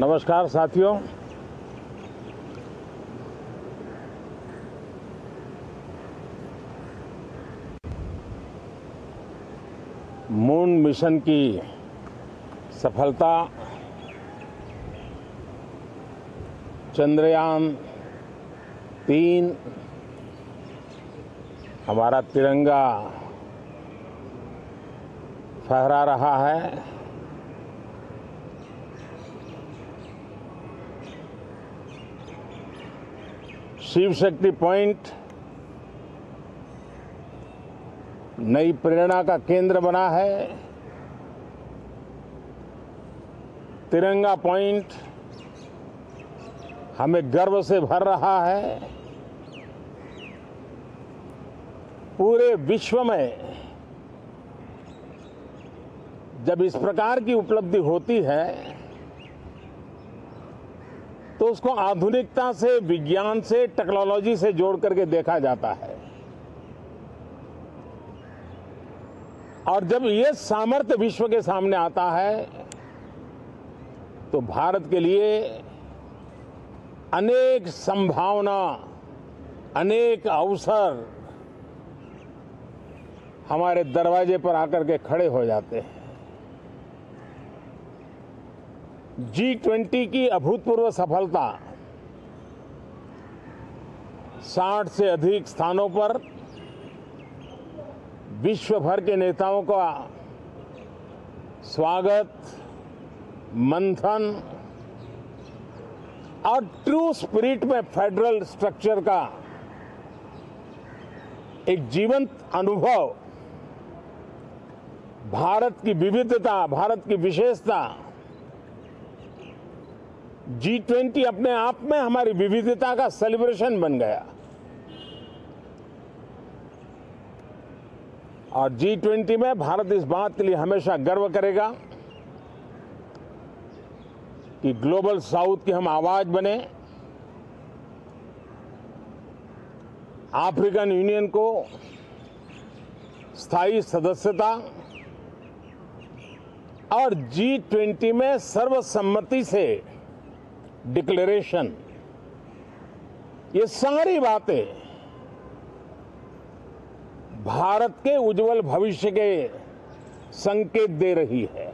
नमस्कार साथियों। Moon mission की सफलता, चंद्रयान 3 हमारा तिरंगा फहरा रहा है। शिव शक्ति पॉइंट नई प्रेरणा का केंद्र बना है। तिरंगा पॉइंट हमें गर्व से भर रहा है। पूरे विश्व में जब इस प्रकार की उपलब्धि होती है तो उसको आधुनिकता से, विज्ञान से, टेक्नोलॉजी से जोड़ करके देखा जाता है। और जब ये सामर्थ्य विश्व के सामने आता है तो भारत के लिए अनेक संभावना, अनेक अवसर हमारे दरवाजे पर आकर के खड़े हो जाते हैं। G20 की अभूतपूर्व सफलता, 60 से अधिक स्थानों पर विश्व भर के नेताओं का स्वागत, मंथन और ट्रू स्पिरिट में फेडरल स्ट्रक्चर का एक जीवंत अनुभव, भारत की विविधता, भारत की विशेषता। G20 अपने आप में हमारी विविधता का सेलिब्रेशन बन गया। और G20 में भारत इस बात के लिए हमेशा गर्व करेगा कि ग्लोबल साउथ की हम आवाज बने। अफ्रीकन यूनियन को स्थायी सदस्यता और G20 में सर्वसम्मति से डिक्लेरेशन, ये सारी बातें भारत के उज्जवल भविष्य के संकेत दे रही है।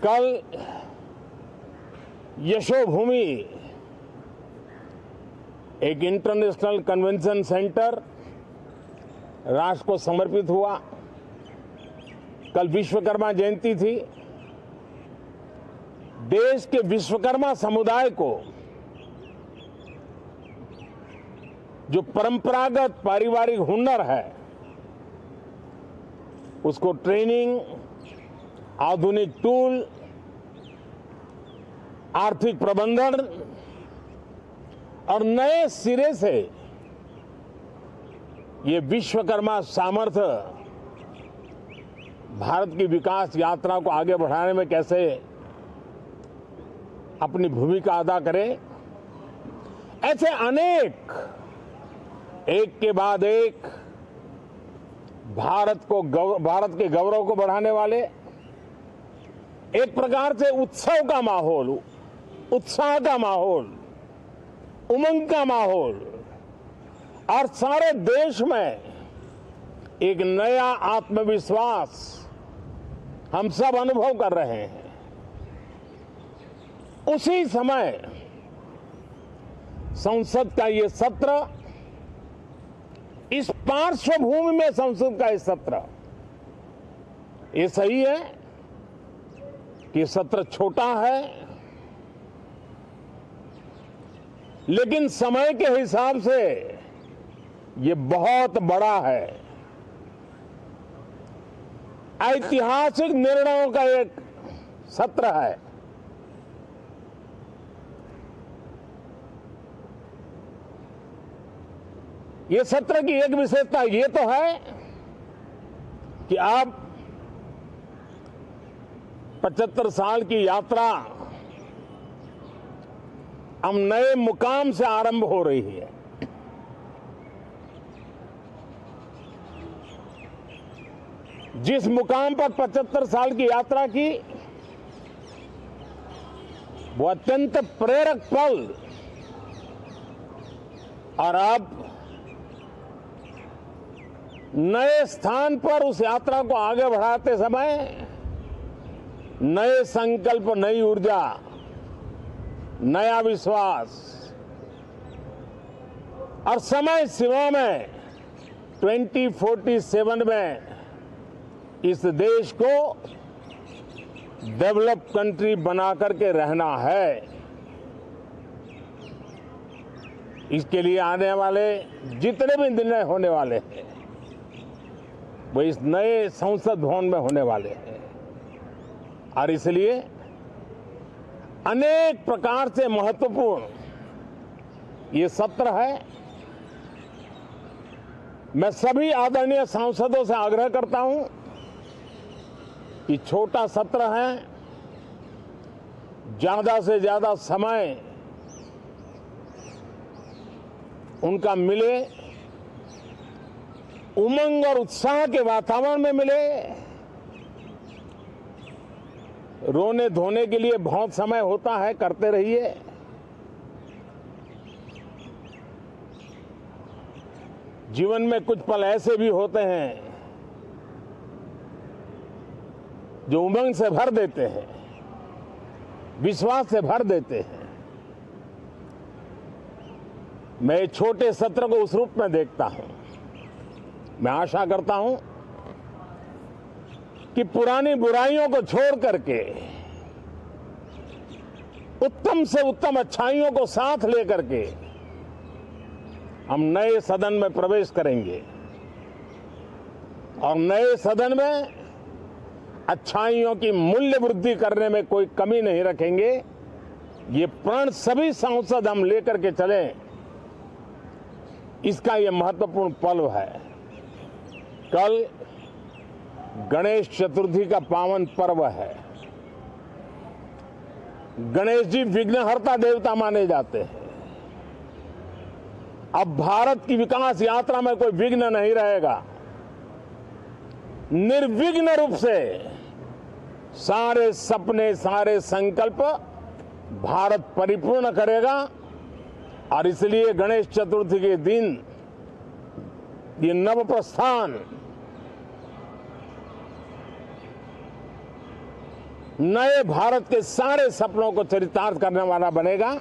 कल यशोभूमि एक इंटरनेशनल कन्वेंशन सेंटर राष्ट्र को समर्पित हुआ। कल विश्वकर्मा जयंती थी। देश के विश्वकर्मा समुदाय को जो परंपरागत पारिवारिक हुनर है उसको ट्रेनिंग, आधुनिक टूल, आर्थिक प्रबंधन और नए सिरे से ये विश्वकर्मा सामर्थ्य भारत की विकास यात्रा को आगे बढ़ाने में कैसे अपनी भूमिका अदा करे। ऐसे अनेक, एक के बाद एक भारत के गौरव को बढ़ाने वाले, एक प्रकार से उत्सव का माहौल, उत्साह का माहौल, उमंग का माहौल और सारे देश में एक नया आत्मविश्वास हम सब अनुभव कर रहे हैं। उसी समय संसद का ये सत्र, इस पार्श्वभूमि में संसद का ये सत्र, ये सही है कि सत्र छोटा है, लेकिन समय के हिसाब से ये बहुत बड़ा है। ऐतिहासिक निर्णयों का एक सत्र है। ये सत्र की एक विशेषता ये तो है कि अब 75 साल की यात्रा हम नए मुकाम से आरंभ हो रही है। जिस मुकाम पर 75 साल की यात्रा की, वो अत्यंत प्रेरक पल और अब नए स्थान पर उस यात्रा को आगे बढ़ाते समय नए संकल्प, नई ऊर्जा, नया विश्वास और समय सीमा में 2047 में इस देश को डेवलप कंट्री बना करके रहना है। इसके लिए आने वाले जितने भी निर्णय होने वाले हैं वो इस नए संसद भवन में होने वाले हैं और इसलिए अनेक प्रकार से महत्वपूर्ण ये सत्र है। मैं सभी आदरणीय सांसदों से आग्रह करता हूं कि छोटा सत्र है, ज्यादा से ज्यादा समय उनका मिले, उमंग और उत्साह के वातावरण में मिले। रोने धोने के लिए बहुत समय होता है, करते रहिए। जीवन में कुछ पल ऐसे भी होते हैं जो उमंग से भर देते हैं, विश्वास से भर देते हैं। मैं छोटे सत्र को उस रूप में देखता हूं। मैं आशा करता हूं कि पुरानी बुराइयों को छोड़ करके उत्तम से उत्तम अच्छाइयों को साथ लेकर के हम नए सदन में प्रवेश करेंगे और नए सदन में अच्छाइयों की मूल्य वृद्धि करने में कोई कमी नहीं रखेंगे। ये प्रण सभी सांसद हम लेकर के चलें, इसका ये महत्वपूर्ण पल है। कल गणेश चतुर्थी का पावन पर्व है। गणेश जी विघ्नहर्ता देवता माने जाते हैं। अब भारत की विकास यात्रा में कोई विघ्न नहीं रहेगा। निर्विघ्न रूप से सारे सपने, सारे संकल्प भारत परिपूर्ण करेगा और इसलिए गणेश चतुर्थी के दिन ये नव प्रस्थान नए भारत के सारे सपनों को चरितार्थ करने वाला बनेगा।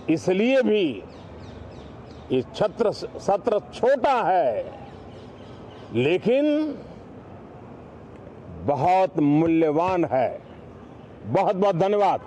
इसलिए भी ये सत्र छोटा है लेकिन बहुत मूल्यवान है। बहुत बहुत धन्यवाद।